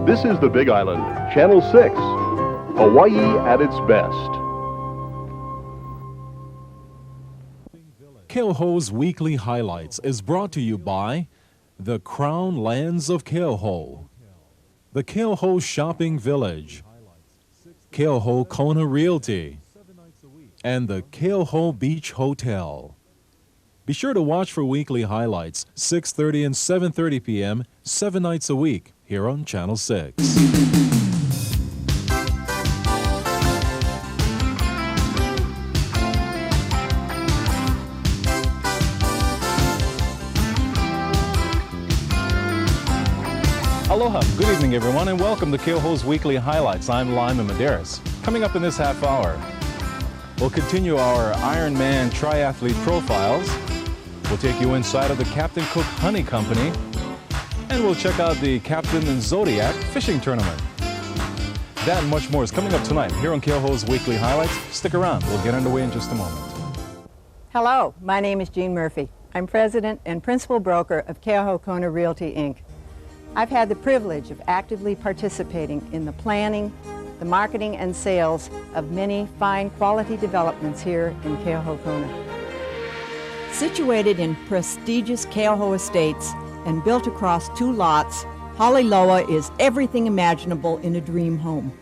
This is the Big Island, Channel 6, Hawaii at its best. Keoho's Weekly Highlights is brought to you by the Crown Lands of Keoho, the Keoho Shopping Village, Keoho Kona Realty, and the Keoho Beach Hotel. Be sure to watch for weekly highlights, 6:30 and 7:30 p.m., 7 nights a week, here on Channel 6. Aloha, good evening everyone, and welcome to Keoho's Weekly Highlights. I'm Lyman Medeiros. Coming up in this half hour, we'll continue our Ironman triathlete profiles. We'll take you inside of the Captain Cook Honey Company, and we'll check out the Captain and Zodiac Fishing Tournament. That and much more is coming up tonight here on Keoho's Weekly Highlights. Stick around, we'll get underway in just a moment. Hello, my name is Jean Murphy. I'm president and principal broker of Keoho Kona Realty, Inc. I've had the privilege of actively participating in the planning, the marketing and sales of many fine quality developments here in Keoho Kona. Situated in prestigious Keoho Estates and built across 2 lots, Haliloa is everything imaginable in a dream home.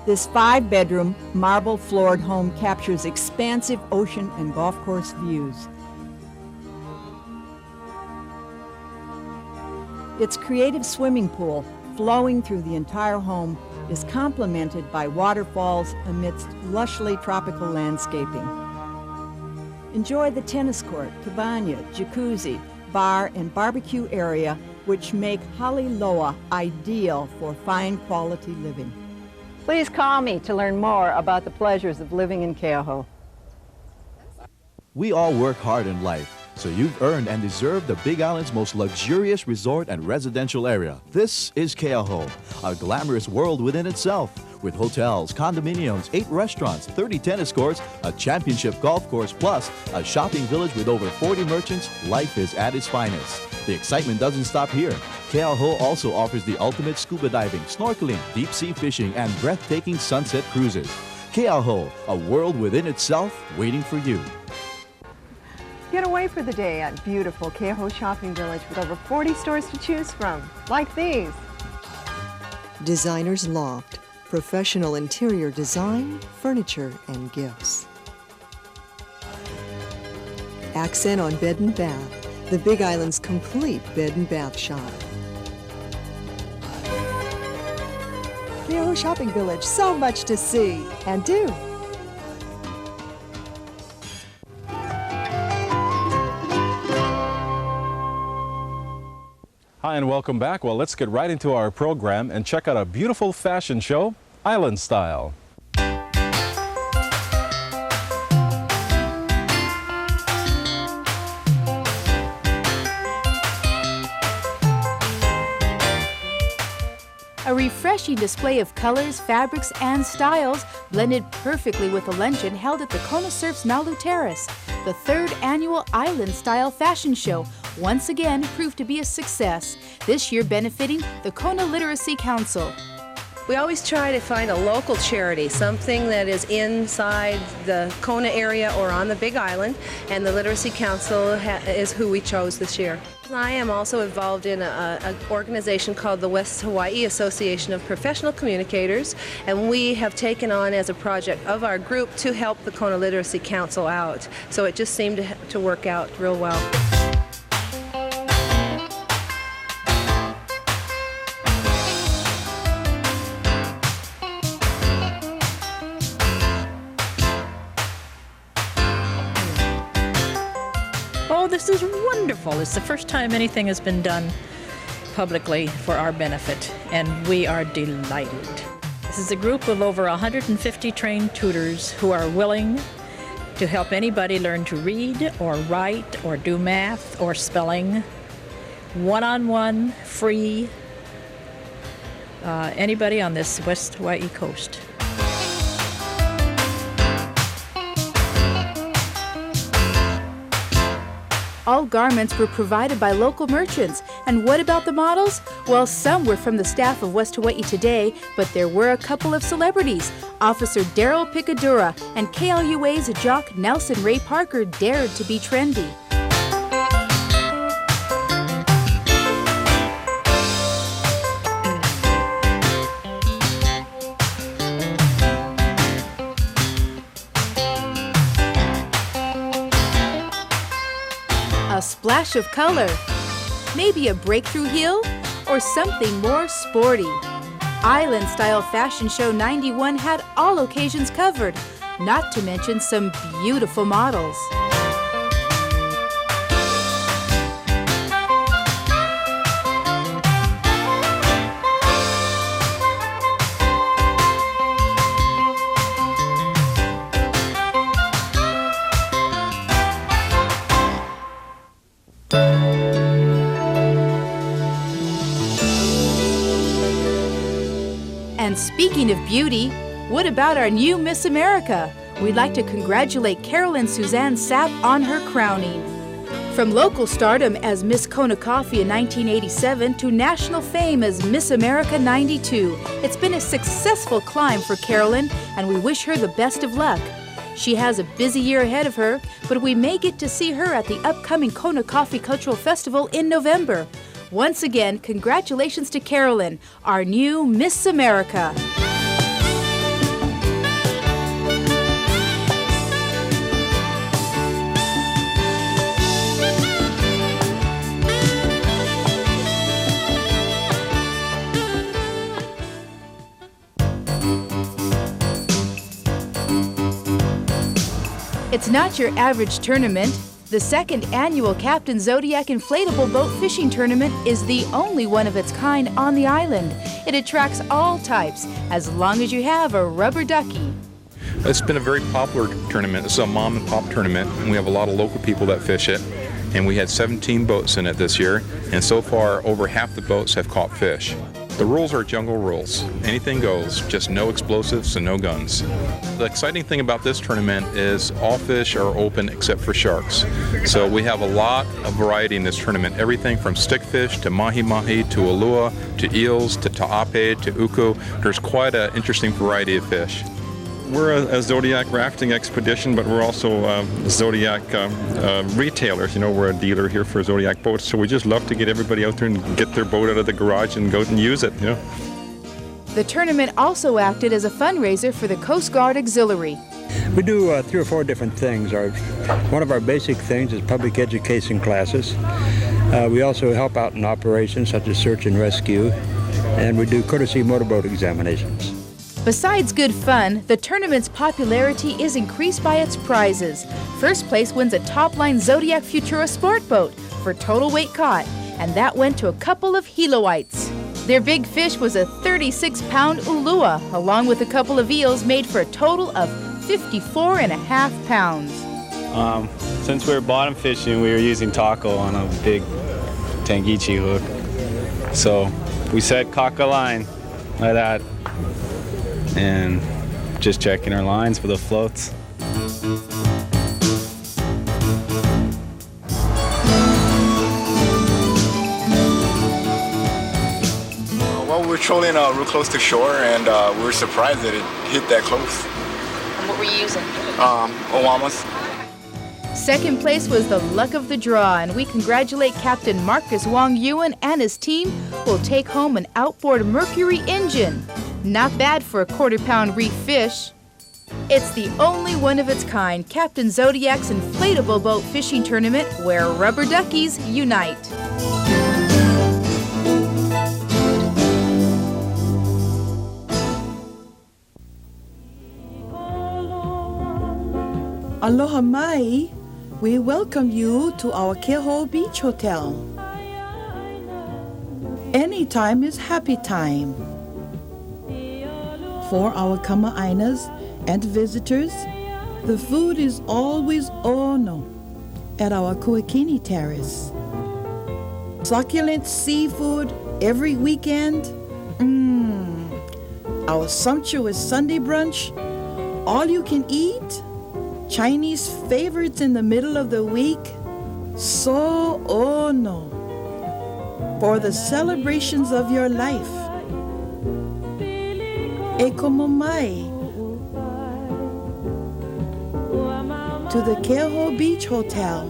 This 5-bedroom, marble-floored home captures expansive ocean and golf course views. Its creative swimming pool, flowing through the entire home, is complemented by waterfalls amidst lushly tropical landscaping. Enjoy the tennis court, cabana, jacuzzi, bar, and barbecue area, which make Haliloa ideal for fine quality living. Please call me to learn more about the pleasures of living in Keoho. We all work hard in life, so you've earned and deserve the Big Island's most luxurious resort and residential area. This is Keoho, a glamorous world within itself, with hotels, condominiums, 8 restaurants, 30 tennis courts, a championship golf course, plus a shopping village with over 40 merchants. Life is at its finest. The excitement doesn't stop here. Keoho also offers the ultimate scuba diving, snorkeling, deep-sea fishing, and breathtaking sunset cruises. Keoho, a world within itself waiting for you. Get away for the day at beautiful Keoho Shopping Village with over 40 stores to choose from, like these. Designer's Loft, professional interior design, furniture, and gifts. Accent on Bed and Bath, the Big Island's complete bed and bath shop. Keoho Shopping Village, so much to see and do. Hi and welcome back. Well, let's get right into our program and check out a beautiful fashion show, Island Style. A refreshing display of colors, fabrics, and styles blended perfectly with the luncheon held at the Kona Surf's Naulu Terrace. The 3rd annual Island Style Fashion Show once again proved to be a success, this year benefiting the Kona Literacy Council. We always try to find a local charity, something that is inside the Kona area or on the Big Island, and the Literacy Council is who we chose this year. I am also involved in an organization called the West Hawaii Association of Professional Communicators, and we have taken on as a project of our group to help the Kona Literacy Council out. So it just seemed to work out real well. This is wonderful. It's the first time anything has been done publicly for our benefit, and we are delighted. This is a group of over 150 trained tutors who are willing to help anybody learn to read or write or do math or spelling, one-on-one, free, anybody on this West Hawaii coast. all garments were provided by local merchants. And what about the models? Well, some were from the staff of West Hawaii Today, but there were a couple of celebrities. Officer Daryl Picadura and KLUA's jock Nelson Ray Parker dared to be trendy. A splash of color, maybe a breakthrough heel, or something more sporty. Island Style Fashion Show 91 had all occasions covered, not to mention some beautiful models. And speaking of beauty, what about our new Miss America? We'd like to congratulate Carolyn Suzanne Sapp on her crowning. From local stardom as Miss Kona Coffee in 1987 to national fame as Miss America 92, it's been a successful climb for Carolyn, and we wish her the best of luck. She has a busy year ahead of her, but we may get to see her at the upcoming Kona Coffee Cultural Festival in November. Once again, congratulations to Carolyn, our new Miss America. It's not your average tournament. The second annual Captain Zodiac Inflatable Boat Fishing Tournament is the only one of its kind on the island. It attracts all types, as long as you have a rubber ducky. It's been a very popular tournament. It's a mom and pop tournament, and we have a lot of local people that fish it. And we had 17 boats in it this year, and so far over half the boats have caught fish. The rules are jungle rules. Anything goes, just no explosives and no guns. The exciting thing about this tournament is all fish are open except for sharks. So we have a lot of variety in this tournament. Everything from stickfish to mahi-mahi to ulua to eels to ta'ape to uku. There's quite an interesting variety of fish. We're a Zodiac rafting expedition, but we're also Zodiac retailers. You know, we're a dealer here for Zodiac boats, so we just love to get everybody out there and get their boat out of the garage and go out and use it, you know. The tournament also acted as a fundraiser for the Coast Guard Auxiliary. We do 3 or 4 different things. One of our basic things is public education classes. We also help out in operations such as search and rescue, and we do courtesy motorboat examinations. Besides good fun, the tournament's popularity is increased by its prizes. First place wins a top-line Zodiac Futura sport boat for total weight caught, and that went to a couple of Hiloites. Their big fish was a 36-pound ulua, along with a couple of eels made for a total of 54.5 pounds. Since we were bottom fishing, we were using taco on a big tangichi hook. So we set kaka line like that, and just checking our lines for the floats. Well, we were trolling real close to shore, and we were surprised that it hit that close. And what were you using? Owamas. Second place was the luck of the draw, and we congratulate Captain Marcus Wong Ewan and his team, who will take home an outboard Mercury engine. Not bad for a quarter-pound reef fish. It's the only one of its kind, Captain Zodiac's Inflatable Boat Fishing Tournament, where rubber duckies unite. Aloha mai. We welcome you to our Keho Beach Hotel. Anytime is happy time. For our kama'ainas and visitors, the food is always ono at our Kuakini Terrace. Succulent seafood every weekend. Our sumptuous Sunday brunch, all you can eat. Chinese favorites in the middle of the week. So ono for the celebrations of your life. E como mai to the Keauhou Beach Hotel.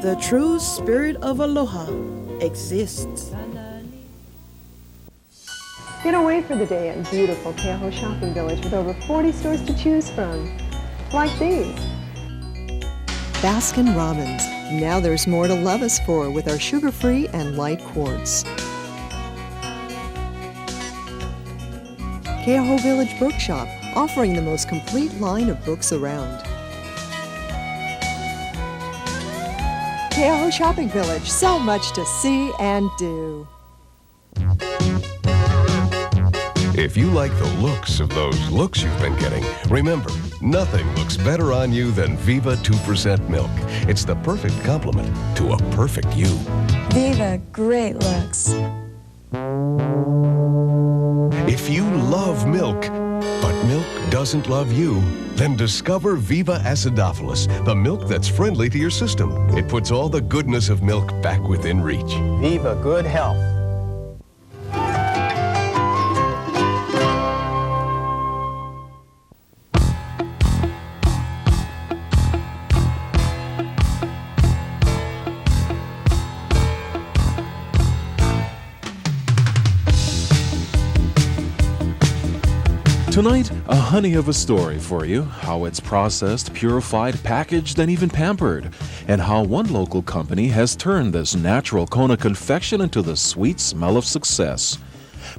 The true spirit of aloha exists. Get away for the day at beautiful Keauhou Shopping Village with over 40 stores to choose from, like these. Baskin Robbins. Now there's more to love us for with our sugar-free and light quarts. Keauhou Village Bookshop, offering the most complete line of books around. Keauhou Shopping Village, so much to see and do. If you like the looks of those looks you've been getting, remember, nothing looks better on you than Viva 2% milk. It's the perfect complement to a perfect you. Viva, great looks. If you love milk, but milk doesn't love you, then discover Viva Acidophilus, the milk that's friendly to your system. It puts all the goodness of milk back within reach. Viva Good Health. Tonight, a honey of a story for you, how it's processed, purified, packaged, and even pampered, and how one local company has turned this natural Kona confection into the sweet smell of success.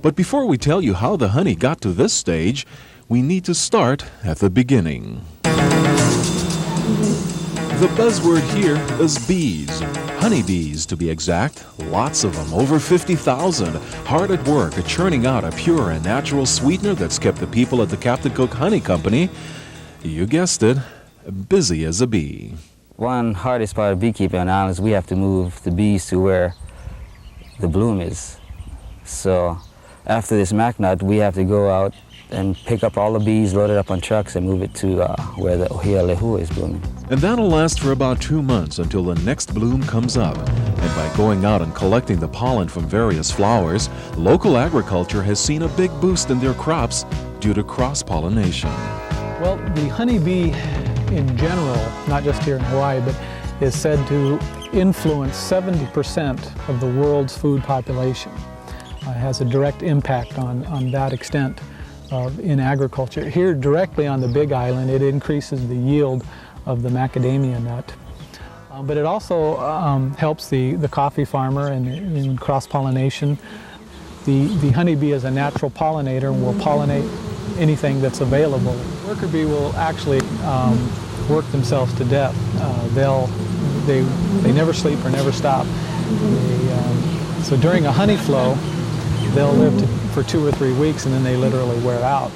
But before we tell you how the honey got to this stage, we need to start at the beginning. The buzzword here is bees. Honeybees, to be exact, lots of them, over 50,000, hard at work at churning out a pure and natural sweetener that's kept the people at the Captain Cook Honey Company, you guessed it, busy as a bee. One hardest part of beekeeping on the island is we have to move the bees to where the bloom is. So after this MacNut, we have to go out and pick up all the bees, load it up on trucks, and move it to where the ohia lehua is blooming. And that'll last for about 2 months until the next bloom comes up. And by going out and collecting the pollen from various flowers, local agriculture has seen a big boost in their crops due to cross-pollination. Well, the honeybee in general, not just here in Hawaii, but is said to influence 70% of the world's food population. It has a direct impact on that extent in agriculture. Here directly on the Big Island, it increases the yield of the macadamia nut. But it also helps the coffee farmer in cross-pollination. The honeybee is a natural pollinator and will pollinate anything that's available. The worker bee will actually work themselves to death. They never sleep or never stop. So during a honey flow, they'll live for 2 or 3 weeks and then they literally wear out.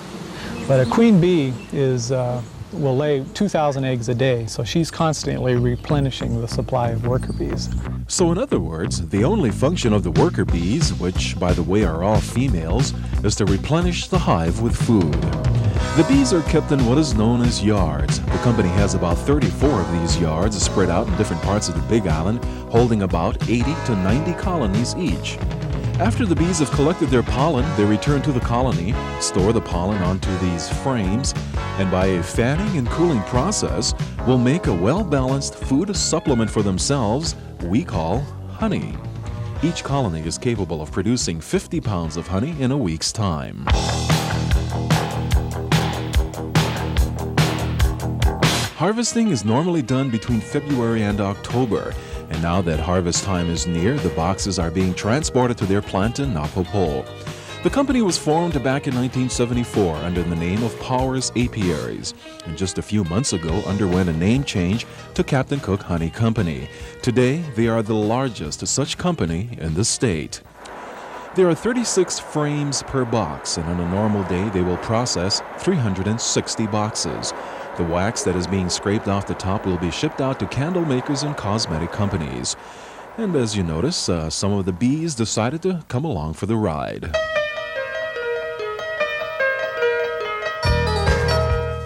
But a queen bee will lay 2,000 eggs a day, so she's constantly replenishing the supply of worker bees. So in other words, the only function of the worker bees, which by the way are all females, is to replenish the hive with food. The bees are kept in what is known as yards. The company has about 34 of these yards spread out in different parts of the Big Island, holding about 80 to 90 colonies each. After the bees have collected their pollen, they return to the colony, store the pollen onto these frames, and by a fanning and cooling process, will make a well-balanced food supplement for themselves we call honey. Each colony is capable of producing 50 pounds of honey in a week's time. Harvesting is normally done between February and October. And now that harvest time is near, the boxes are being transported to their plant in Napopo. The company was formed back in 1974 under the name of Powers Apiaries, and just a few months ago underwent a name change to Captain Cook Honey Company. Today, they are the largest such company in the state. There are 36 frames per box, and on a normal day, they will process 360 boxes. The wax that is being scraped off the top will be shipped out to candle makers and cosmetic companies. And as you notice, some of the bees decided to come along for the ride.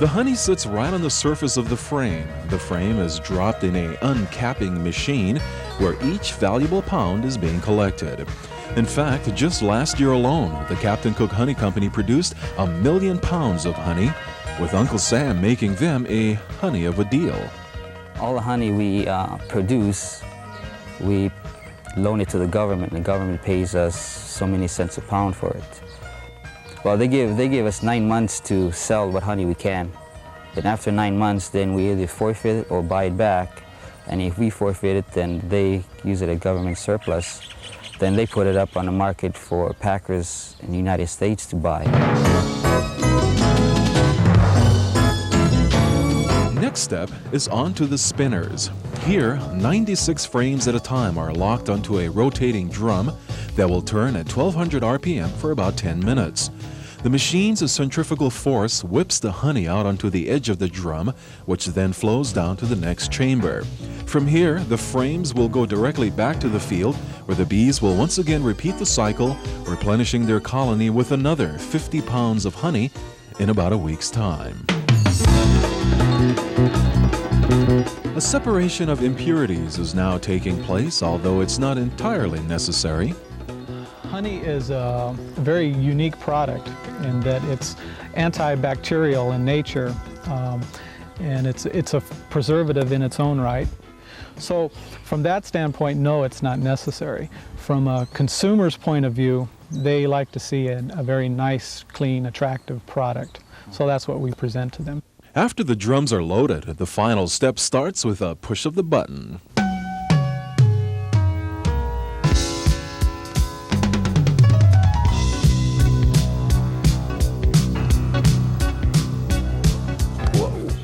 The honey sits right on the surface of the frame. The frame is dropped in a uncapping machine where each valuable pound is being collected. In fact, just last year alone, the Captain Cook Honey Company produced 1 million pounds of honey, with Uncle Sam making them a honey of a deal. All the honey we produce, we loan it to the government. The government pays us so many cents a pound for it. Well, they give us 9 months to sell what honey we can. Then after 9 months, then we either forfeit it or buy it back. And if we forfeit it, then they use it as government surplus. Then they put it up on the market for packers in the United States to buy. Next step is onto the spinners. Here, 96 frames at a time are locked onto a rotating drum that will turn at 1200 RPM for about 10 minutes. The machine's centrifugal force whips the honey out onto the edge of the drum, which then flows down to the next chamber. From here, the frames will go directly back to the field, where the bees will once again repeat the cycle, replenishing their colony with another 50 pounds of honey in about a week's time. A separation of impurities is now taking place, although it's not entirely necessary. Honey is a very unique product in that it's antibacterial in nature, and it's a preservative in its own right. So from that standpoint, no, it's not necessary. From a consumer's point of view, they like to see a very nice, clean, attractive product. So that's what we present to them. After the drums are loaded, the final step starts with a push of the button.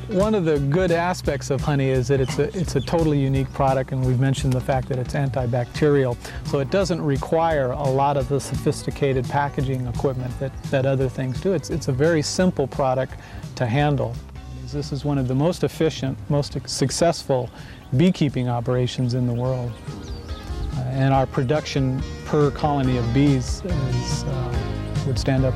One of the good aspects of honey is that it's a totally unique product, and we've mentioned the fact that it's antibacterial. So it doesn't require a lot of the sophisticated packaging equipment that other things do. It's a very simple product to handle. This is one of the most efficient, most successful beekeeping operations in the world. And our production per colony of bees would stand up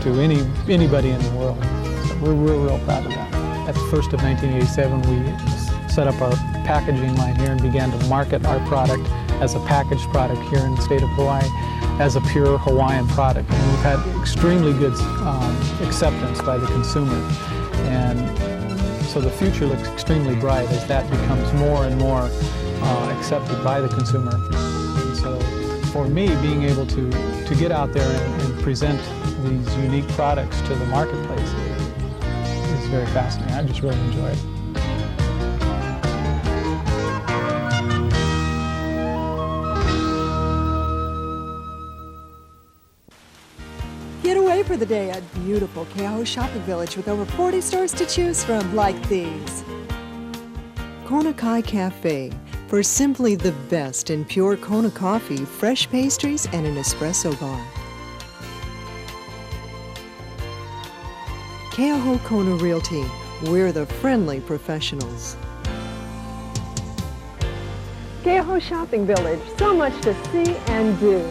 to anybody in the world. So we're real proud of that. At the 1st of 1987, we set up our packaging line here and began to market our product as a packaged product here in the state of Hawaii as a pure Hawaiian product. And we've had extremely good acceptance by the consumer. And so the future looks extremely bright as that becomes more and more accepted by the consumer. And so for me, being able to get out there and present these unique products to the marketplace is very fascinating. I just really enjoy it. Get away for the day at beautiful Keauhou Shopping Village with over 40 stores to choose from, like these. Kona Kai Cafe, for simply the best in pure Kona coffee, fresh pastries, and an espresso bar. Keauhou Kona Realty, we're the friendly professionals. Keauhou Shopping Village, so much to see and do.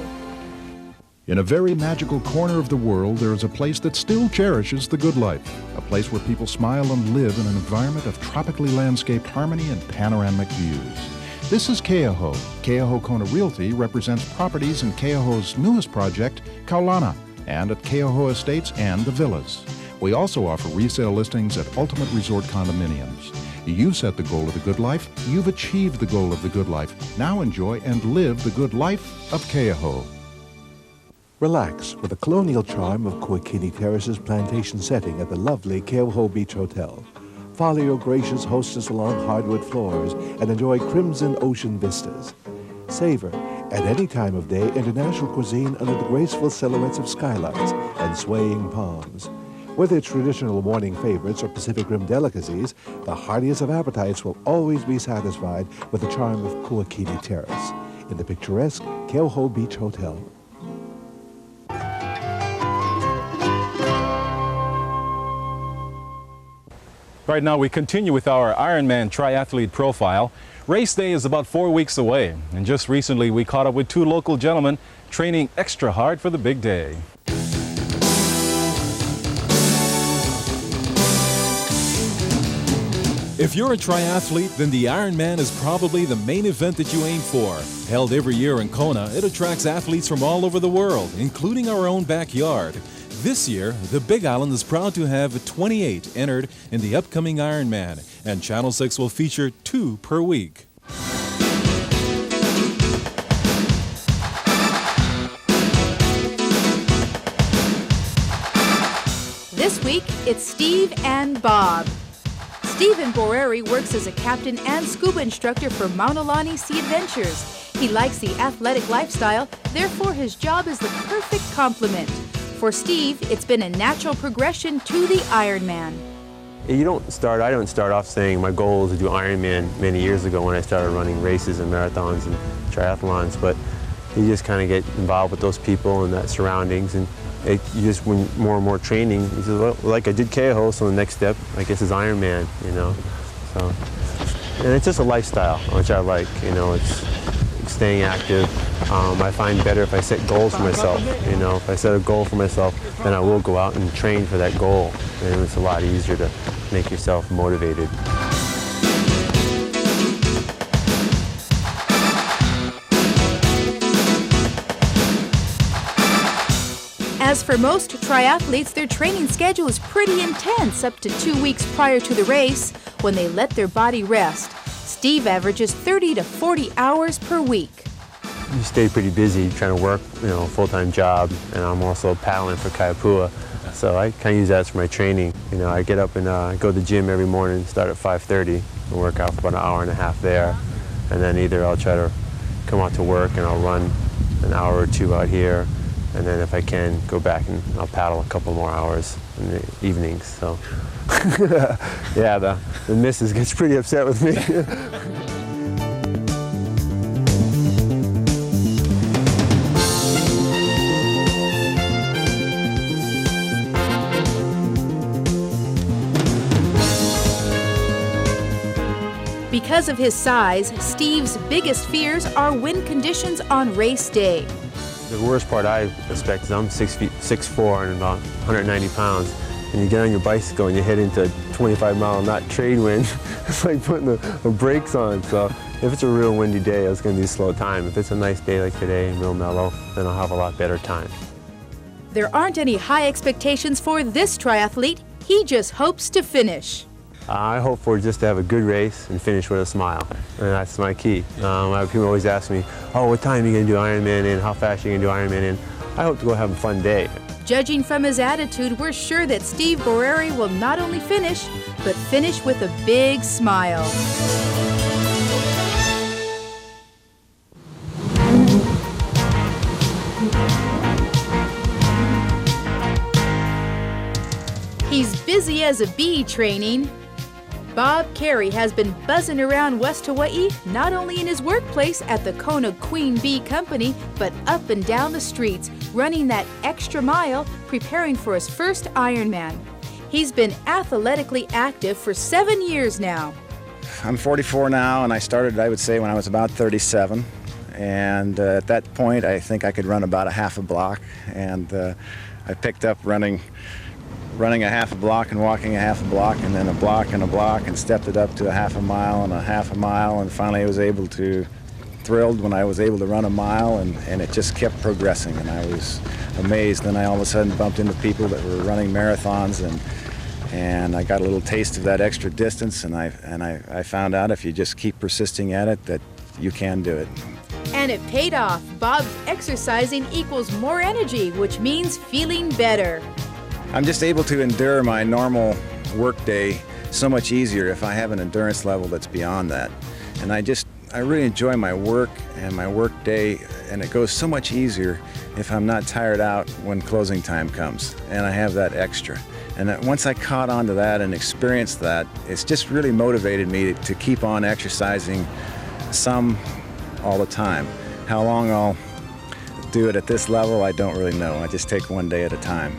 In a very magical corner of the world, there is a place that still cherishes the good life. A place where people smile and live in an environment of tropically landscaped harmony and panoramic views. This is Keauhou. Keauhou Kona Realty represents properties in Keauhou's newest project, Kaulana, and at Keauhou Estates and the Villas. We also offer resale listings at Ultimate Resort Condominiums. You set the goal of the good life, you've achieved the goal of the good life. Now enjoy and live the good life of Keauhou. Relax with the colonial charm of Kuakini Terrace's plantation setting at the lovely Keauhou Beach Hotel. Follow your gracious hostess along hardwood floors and enjoy crimson ocean vistas. Savor, at any time of day, international cuisine under the graceful silhouettes of skylights and swaying palms. Whether it's traditional morning favorites or Pacific Rim delicacies, the heartiest of appetites will always be satisfied with the charm of Kuakini Terrace in the picturesque Keauhou Beach Hotel. Right now we continue with our Ironman triathlete profile. Race day is about 4 weeks away, and just recently we caught up with two local gentlemen training extra hard for the big day. If you're a triathlete, then the Ironman is probably the main event that you aim for. Held every year in Kona, it attracts athletes from all over the world, including our own backyard. This year, the Big Island is proud to have 28 entered in the upcoming Ironman, and Channel 6 will feature 2 per week. This week, it's Steve and Bob. Stephen Boreri works as a captain and scuba instructor for Mauna Lani Sea Adventures. He likes the athletic lifestyle, therefore his job is the perfect complement. For Steve, it's been a natural progression to the Ironman. I don't start off saying my goal is to do Ironman many years ago when I started running races and marathons and triathlons, but you just kind of get involved with those people and that surroundings, and you just, when more and more training, you say, well, like I did Keoho, so the next step, I guess, is Ironman, you know. So, and it's just a lifestyle, which I like, you know. It's staying active. I find better if I set goals for myself, you know. If I set a goal for myself, then I will go out and train for that goal, and it's a lot easier to make yourself motivated. As for most triathletes, their training schedule is pretty intense up to 2 weeks prior to the race when they let their body rest. Steve averages 30 to 40 hours per week. You stay pretty busy trying to work, you know, a full-time job, and I'm also paddling for Kaipua, so I kind of use that for my training. You know, I get up and go to the gym every morning, start at 5:30, and work out for about an hour and a half there, and then either I'll try to come out to work and I'll run an hour or 2 out here, and then if I can, go back and I'll paddle a couple more hours in the evenings. So, yeah, the missus gets pretty upset with me. Because of his size, Steve's biggest fears are wind conditions on race day. The worst part I expect is I'm 6'4" and about 190 pounds, and you get on your bicycle and you head into a 25-mile-an-hour trade wind. It's like putting the brakes on. So if it's a real windy day, it's going to be a slow time. If it's a nice day like today, real mellow, then I'll have a lot better time. There aren't any high expectations for this triathlete. He just hopes to finish. I hope for just to have a good race and finish with a smile, and that's my key. People always ask me, oh, what time are you going to do Ironman in? How fast are you going to do Ironman in? I hope to go have a fun day. Judging from his attitude, we're sure that Steve Boreri will not only finish, but finish with a big smile. He's busy as a bee training. Bob Carey has been buzzing around West Hawaii, not only in his workplace at the Kona Queen Bee Company, but up and down the streets, running that extra mile, preparing for his first Ironman. He's been athletically active for 7 years now. I'm 44 now, and I started, I would say, when I was about 37. And at that point, I think I could run about a half a block. And I picked up running a half a block and walking a half a block, and then a block and a block, and stepped it up to a half a mile and a half a mile, and finally I was thrilled when I was able to run a mile, and it just kept progressing, and I was amazed. Then I all of a sudden bumped into people that were running marathons, and I got a little taste of that extra distance, and I found out if you just keep persisting at it that you can do it. And it paid off. Bob's exercising equals more energy, which means feeling better. I'm just able to endure my normal work day so much easier if I have an endurance level that's beyond that. And I really enjoy my work and my work day, and it goes so much easier if I'm not tired out when closing time comes, and I have that extra. And once I caught on to that and experienced that, it's just really motivated me to keep on exercising some all the time. How long I'll do it at this level, I don't really know. I just take one day at a time.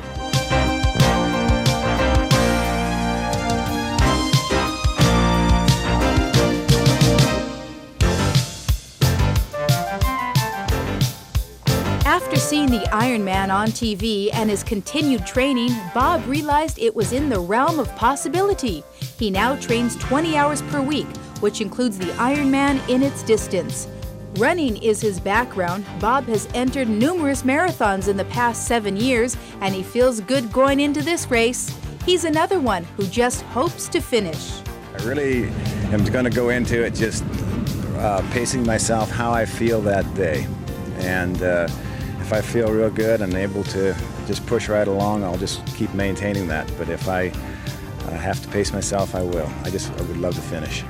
After seeing the Ironman on TV and his continued training, Bob realized it was in the realm of possibility. He now trains 20 hours per week, which includes the Ironman in its distance. Running is his background. Bob has entered numerous marathons in the past 7 years, and he feels good going into this race. He's another one who just hopes to finish. I really am going to go into it just pacing myself how I feel that day. And if I feel real good and able to just push right along, I'll just keep maintaining that. But if I have to pace myself, I will. I would love to finish.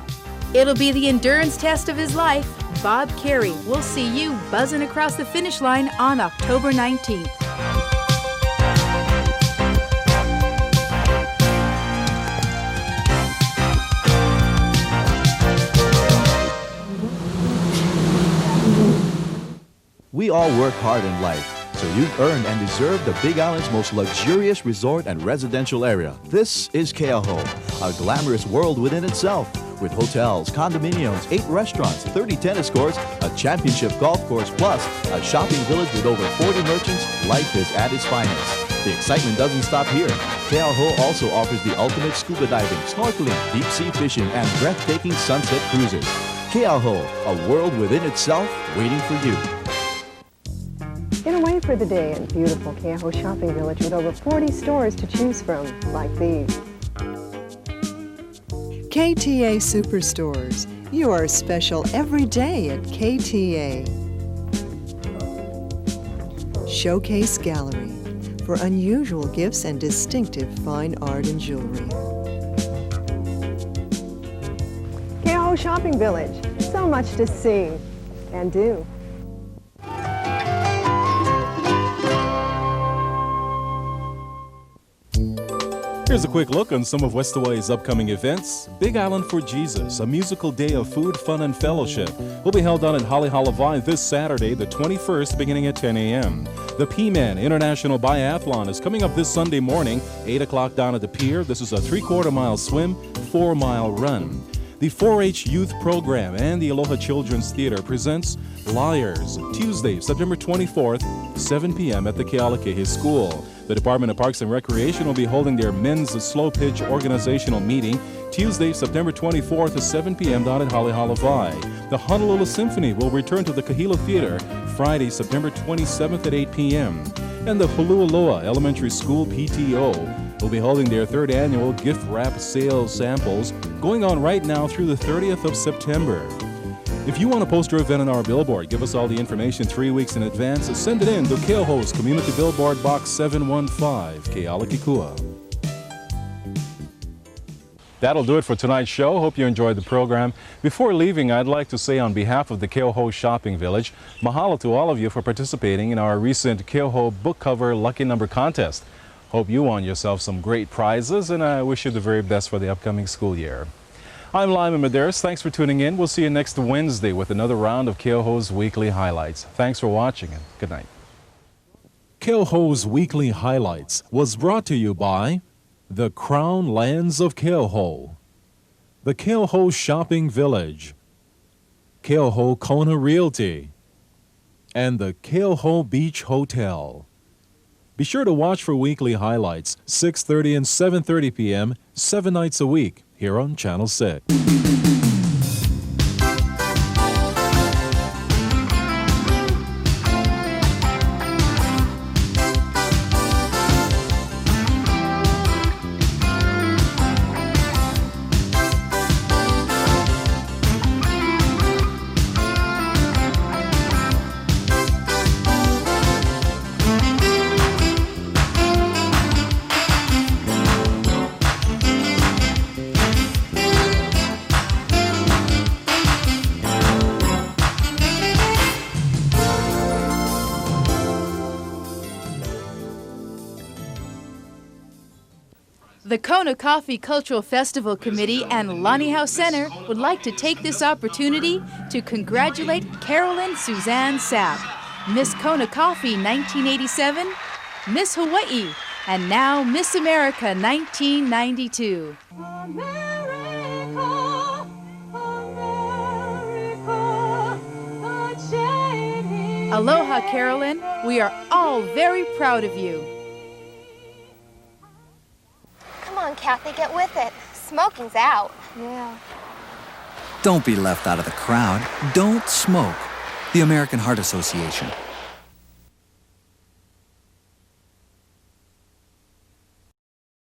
It'll be the endurance test of his life. Bob Carey, we'll see you buzzing across the finish line on October 19th. We all work hard in life, so you've earned and deserve the Big Island's most luxurious resort and residential area. This is Keauhou, a glamorous world within itself, with hotels, condominiums, 8 restaurants, 30 tennis courts, a championship golf course, plus a shopping village with over 40 merchants. Life is at its finest. The excitement doesn't stop here. Keauhou also offers the ultimate scuba diving, snorkeling, deep-sea fishing, and breathtaking sunset cruises. Keauhou, a world within itself, waiting for you. Get away for the day in beautiful Keauhou Shopping Village with over 40 stores to choose from, like these. KTA Superstores. You are special every day at KTA. Showcase Gallery for unusual gifts and distinctive fine art and jewelry. Keauhou Shopping Village. So much to see and do. Here's a quick look on some of West Hawaii's upcoming events. Big Island for Jesus, a musical day of food, fun, and fellowship, will be held down at Halehalavai this Saturday, the 21st, beginning at 10 a.m. The P-Man International Biathlon is coming up this Sunday morning, 8 o'clock down at the pier. This is a 3/4-mile swim, 4-mile run. The 4-H Youth Program and the Aloha Children's Theater presents Liars, Tuesday, September 24th, 7 p.m. at the Kealakehe School. The Department of Parks and Recreation will be holding their men's slow pitch organizational meeting Tuesday, September 24th at 7 p.m. down at Halehalavai. The Honolulu Symphony will return to the Kahila Theater Friday, September 27th at 8 p.m. And the Hulualoa Elementary School PTO will be holding their 3rd annual gift wrap sales samples going on right now through the 30th of September. If you want to post your event on our billboard, give us all the information 3 weeks in advance and send it in to Keauhou's Community Billboard Box 715, Kealakekua. That'll do it for tonight's show. Hope you enjoyed the program. Before leaving, I'd like to say on behalf of the Keauhou Shopping Village, mahalo to all of you for participating in our recent Keauhou book cover lucky number contest. Hope you won yourself some great prizes, and I wish you the very best for the upcoming school year. I'm Lyman Medeiros. Thanks for tuning in. We'll see you next Wednesday with another round of Keauhou's Weekly Highlights. Thanks for watching and good night. Keauhou's Weekly Highlights was brought to you by the Crown Lands of Keauhou, the Keauhou Shopping Village, Keauhou Kona Realty, and the Keauhou Beach Hotel. Be sure to watch for Weekly Highlights, 6:30 and 7:30 p.m., 7 nights a week, here on Channel 6. The Kona Coffee Cultural Festival Committee and Lonnie House Center would like to take this opportunity to congratulate Carolyn Suzanne Sapp, Miss Kona Coffee 1987, Miss Hawaii, and now Miss America 1992. Aloha, Carolyn. We are all very proud of you. Come on, Kathy, get with it. Smoking's out. Yeah. Don't be left out of the crowd. Don't smoke. The American Heart Association.